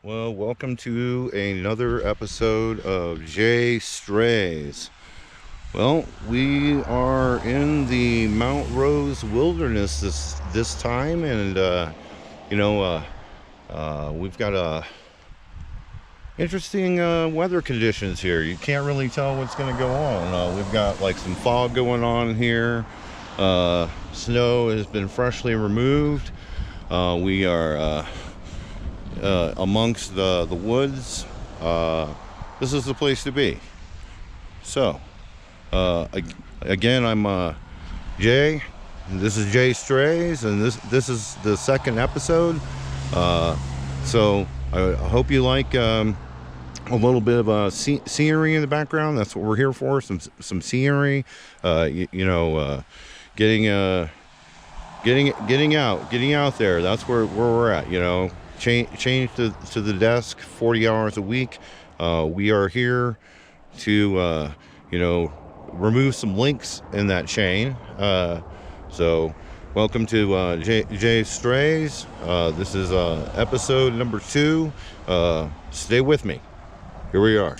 Well, welcome to another episode of JAYSTRAYS. Well, we are in the Mount Rose Wilderness this time, and we've got interesting weather conditions here. You can't really tell what's going to go on. We've got like some fog going on here. Snow has been freshly removed. We are amongst the woods. This is the place to be. So again, I'm Jay, and this is JAYSTRAYS, and this is the second episode. So I hope you like a little bit of scenery in the background. That's what we're here for, some scenery. Getting out there. That's where we're at. Change to the desk 40 hours a week. We are here to remove some links in that chain. So welcome to JAYSTRAYS. This is episode number 2. Stay with me. Here we are.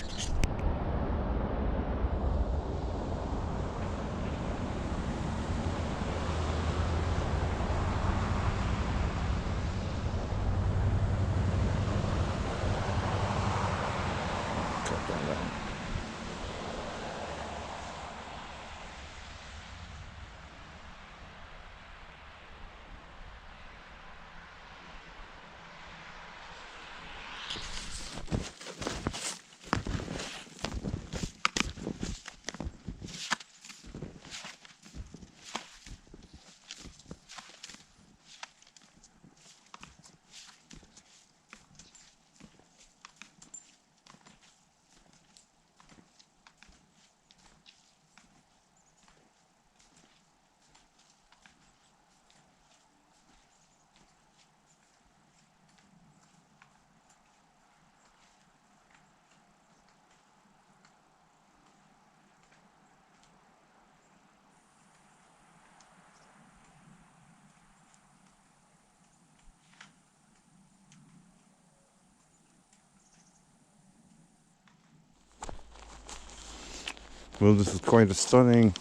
Well, this is quite a stunning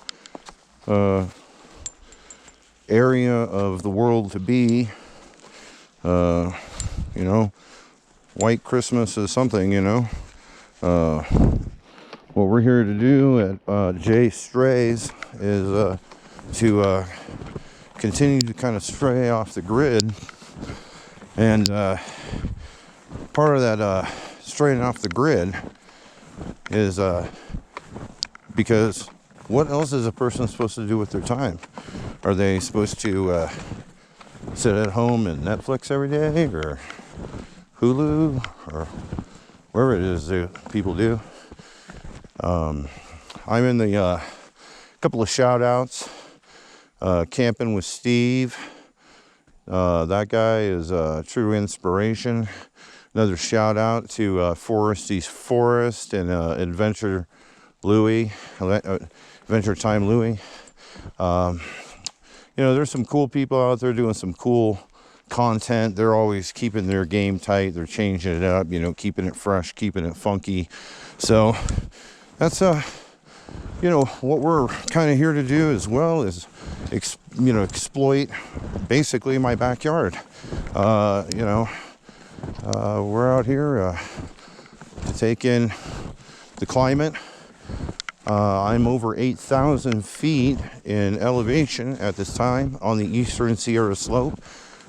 area of the world to be. White Christmas is something, what we're here to do at JAYSTRAYS is to continue to kind of stray off the grid. And part of that straying off the grid is because what else is a person supposed to do with their time? Are they supposed to sit at home and Netflix every day, or Hulu, or wherever it is that people do? I'm in the couple of shout outs. Camping with Steve. That guy is a true inspiration. Another shout out to Foresty's Forest and Adventure Time Louie. There's some cool people out there doing some cool content. They're always keeping their game tight. They're changing it up, keeping it fresh, keeping it funky. So that's what we're kind of here to do as well, is exploit basically my backyard. We're out here to take in the climate. I'm over 8,000 feet in elevation at this time on the eastern Sierra slope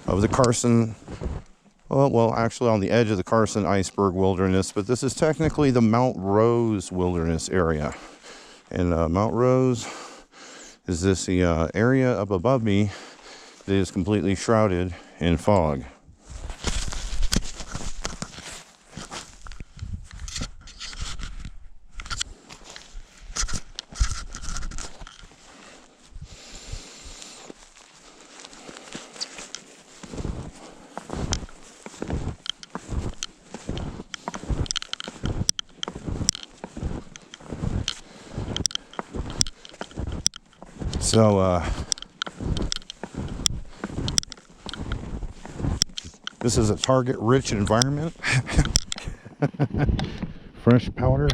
of the Carson, actually on the edge of the Carson iceberg wilderness, but this is technically the Mount Rose wilderness area. And Mount Rose is the area up above me that is completely shrouded in fog. So This is a target-rich environment. Fresh powder.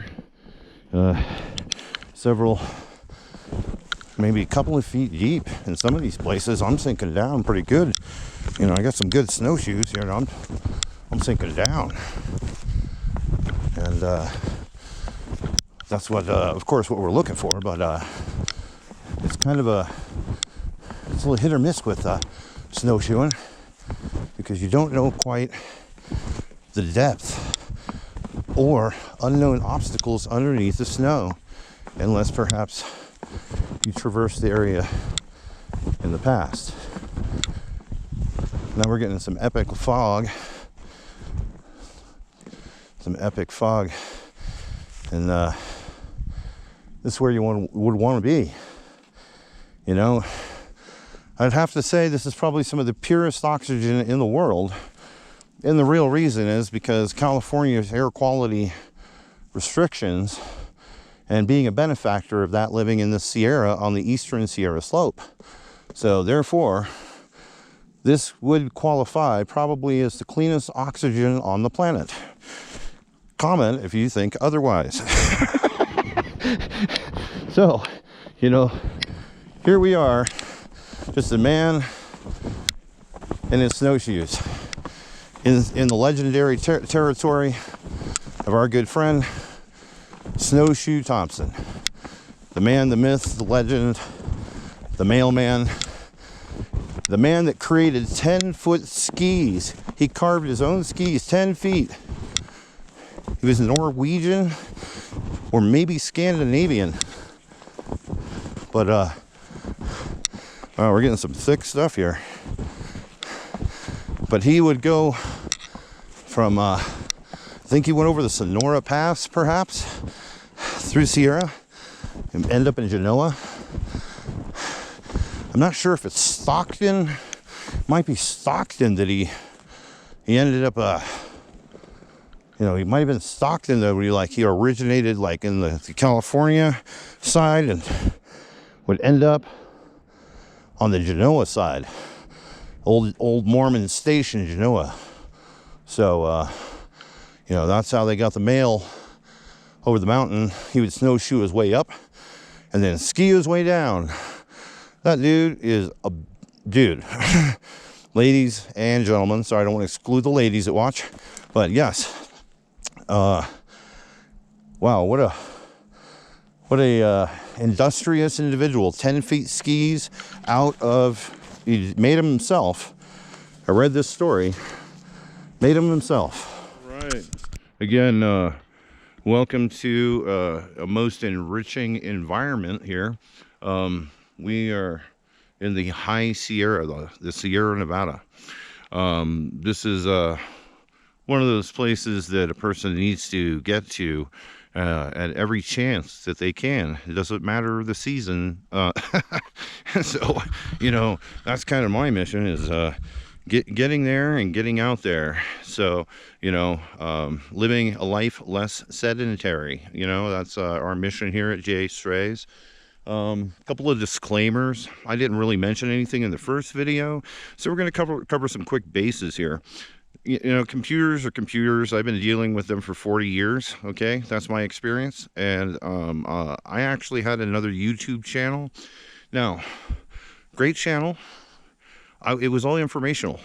Several, maybe a couple of feet deep in some of these places. I'm sinking down pretty good. You know, I got some good snowshoes here, and I'm sinking down. And that's what, of course, what we're looking for. But it's kind of it's a little hit or miss with snowshoeing, because you don't know quite the depth or unknown obstacles underneath the snow, unless perhaps you traverse the area in the past. Now we're getting some epic fog. Some epic fog. And this is where you would want to be. You know, I'd have to say this is probably some of the purest oxygen in the world. And the real reason is because California's air quality restrictions, and being a benefactor of that, living in the Sierra on the eastern Sierra slope. So therefore, this would qualify probably as the cleanest oxygen on the planet. Comment if you think otherwise. So, you know, here we are, just a man in his snowshoes in the legendary territory of our good friend Snowshoe Thompson, the man, the myth, the legend, the mailman, the man that created 10-foot skis. He carved his own skis 10 feet. He was Norwegian or maybe Scandinavian, but we're getting some thick stuff here. But he would go from I think he went over the Sonora Pass, perhaps, through Sierra, and end up in Genoa. I'm not sure if it's Stockton. Might be Stockton that he ended up, you know, he might have been Stockton though, where he originated like in the California side and would end up on the Genoa side. Old Mormon station, Genoa. So, you know, that's how they got the mail over the mountain. He would snowshoe his way up and then ski his way down. That dude is a dude. Ladies and gentlemen, sorry, I don't want to exclude the ladies that watch, but yes. Wow, what a industrious individual. 10 feet skis out of, he made them himself. I read this story, made them himself. Right. Again, welcome to a most enriching environment here. We are in the high Sierra, the Sierra Nevada. This is one of those places that a person needs to get to at every chance that they can. It doesn't matter the season. So, you know, that's kind of my mission, is getting there and getting out there. So, you know, living a life less sedentary. You know, that's our mission here at JAYSTRAYS. A couple of disclaimers. I didn't really mention anything in the first video, so we're going to cover some quick bases here. You know, computers are computers. I've been dealing with them for 40 years. Okay, that's my experience. And I actually had another YouTube channel. Now, great channel. It was all informational.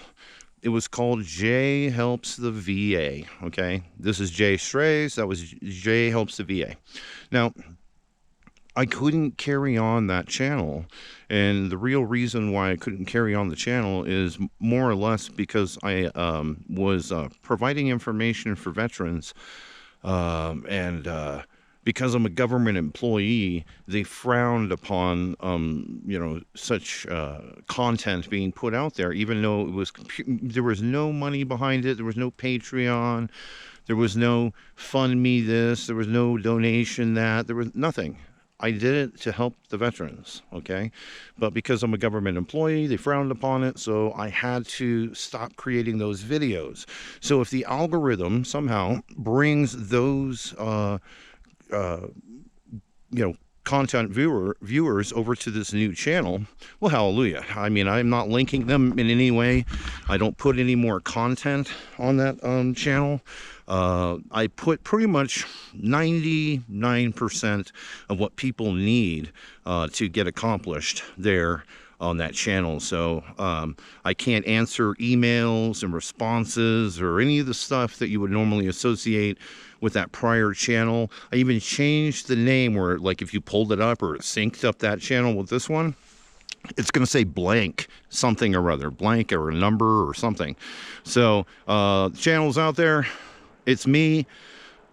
It was called Jay Helps the VA. Okay, this is JAYSTRAYS. That was Jay Helps the VA. Now, I couldn't carry on that channel, and the real reason why I couldn't carry on the channel is more or less because I was providing information for veterans, and because I'm a government employee, they frowned upon you know, such content being put out there, even though it was there was no money behind it, there was no Patreon, there was no fund me this, there was no donation that, there was nothing. I did it to help the veterans, okay? But because I'm a government employee, they frowned upon it, so I had to stop creating those videos. So if the algorithm somehow brings those, you know, content viewers over to this new channel, well, hallelujah. I mean, I'm not linking them in any way. I don't put any more content on that channel. I put pretty much 99% of what people need to get accomplished there on that channel. So I can't answer emails and responses or any of the stuff that you would normally associate with that prior channel. I even changed the name where, like, if you pulled it up or it synced up that channel with this one, it's going to say blank something or other, blank or a number or something. So the channel's out there. It's me.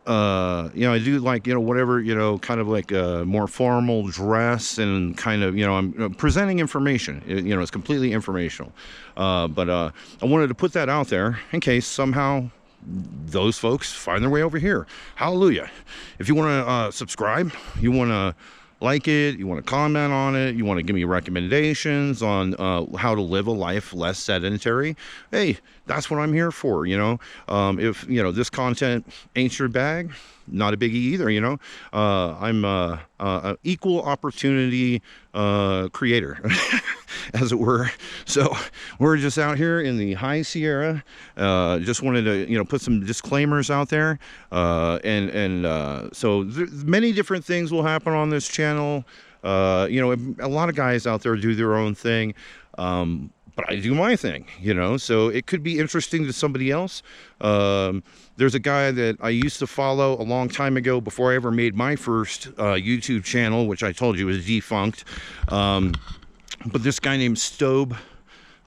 You know, I do, like, you know, whatever, you know, kind of like a more formal dress and kind of, you know, I'm presenting information. You know, it's completely informational. But I wanted to put that out there in case somehow those folks find their way over here. Hallelujah. If you want to subscribe, you want to like it, you want to comment on it, you want to give me recommendations on how to live a life less sedentary, hey, that's what I'm here for. You know, if, you know, this content ain't your bag, not a biggie either. You know, I'm an equal opportunity creator, as it were. So we're just out here in the high Sierra. Just wanted to, you know, put some disclaimers out there. So many different things will happen on this channel. You know, a lot of guys out there do their own thing. But I do my thing, you know, so it could be interesting to somebody else. There's a guy that I used to follow a long time ago before I ever made my first YouTube channel, which I told you was defunct. But this guy named Stobe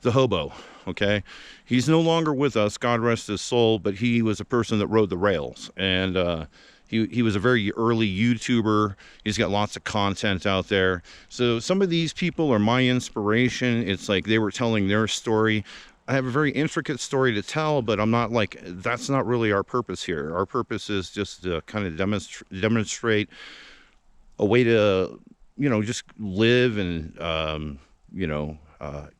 the Hobo, okay? He's no longer with us, God rest his soul, but he was a person that rode the rails. And he was a very early YouTuber. He's got lots of content out there. So some of these people are my inspiration. It's like they were telling their story. I have a very intricate story to tell, but I'm not like, that's not really our purpose here. Our purpose is just to kind of demonstrate a way to, you know, just live and, you know,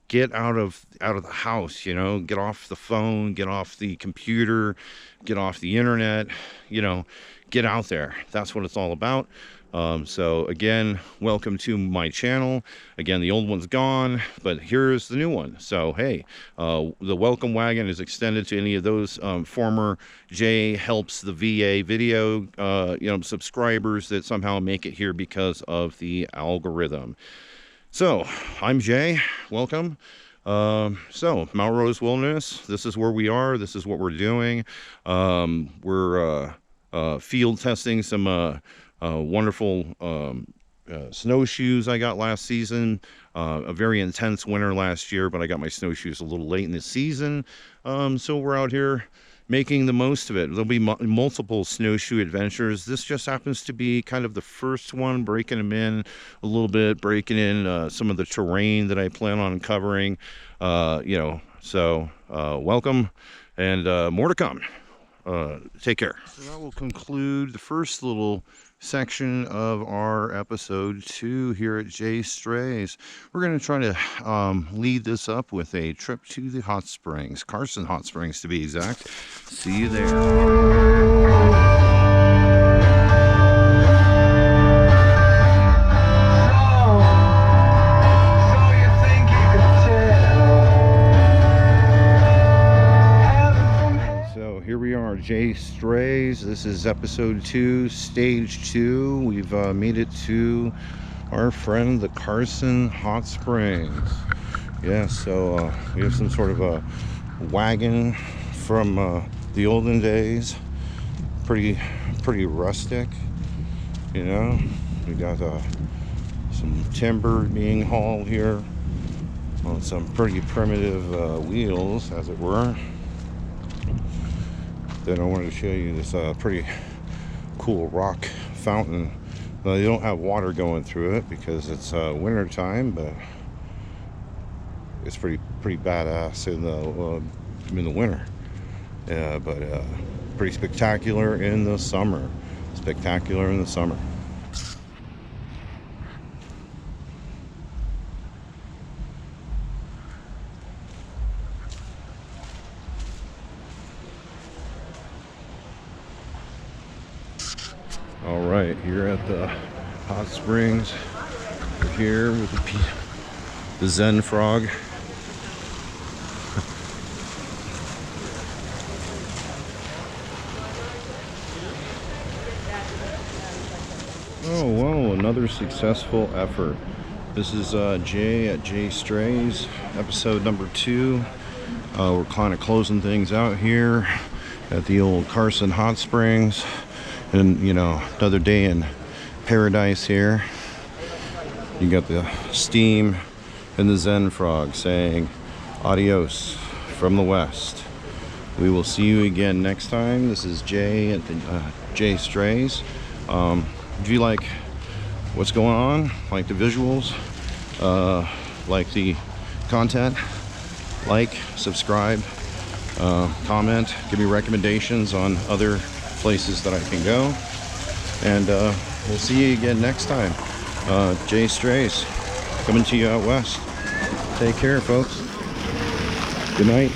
get out of the house, you know, get off the phone, get off the computer, get off the internet, you know, get out there. That's what it's all about. So again, welcome to my channel. Again, the old one's gone, but here's the new one. So hey, the welcome wagon is extended to any of those former Jay Helps the VA video you know, subscribers that somehow make it here because of the algorithm. So I'm Jay, welcome. So Mount Rose Wilderness, this is where we are, this is what we're doing. We're field testing some wonderful snowshoes I got last season. A very intense winter last year, but I got my snowshoes a little late in the season. So we're out here making the most of it. There'll be multiple snowshoe adventures. This just happens to be kind of the first one, breaking them in a little bit, breaking in some of the terrain that I plan on covering. You know, so welcome, and more to come. Take care. So that will conclude the first little section of our episode 2 here at JAYSTRAYS. We're going to try to lead this up with a trip to the hot springs, Carson hot springs to be exact. See you there. Here we are, JAYSTRAYS. This is episode 2, stage 2. We've made it to our friend, the Carson Hot Springs. Yeah, so we have some sort of a wagon from the olden days. Pretty rustic, you know. We got some timber being hauled here on some pretty primitive wheels, as it were. Then I wanted to show you this pretty cool rock fountain. Well, they don't have water going through it because it's winter time, but it's pretty badass in the winter. Yeah, but pretty spectacular in the summer. Spectacular in the summer. All right, here at the hot springs. We're here with the Zen frog. Oh, whoa, another successful effort. This is Jay at JAYSTRAYS, episode number 2. We're kind of closing things out here at the old Carson hot springs. And, you know, another day in paradise here. You got the steam and the Zen frog saying adios from the west. We will see you again next time. This is Jay at the JAYSTRAYS. If you like what's going on, like the visuals, like the content, like, subscribe, comment, give me recommendations on other places that I can go, and we'll see you again next time. JAYSTRAYS coming to you out west. Take care, folks. Good night.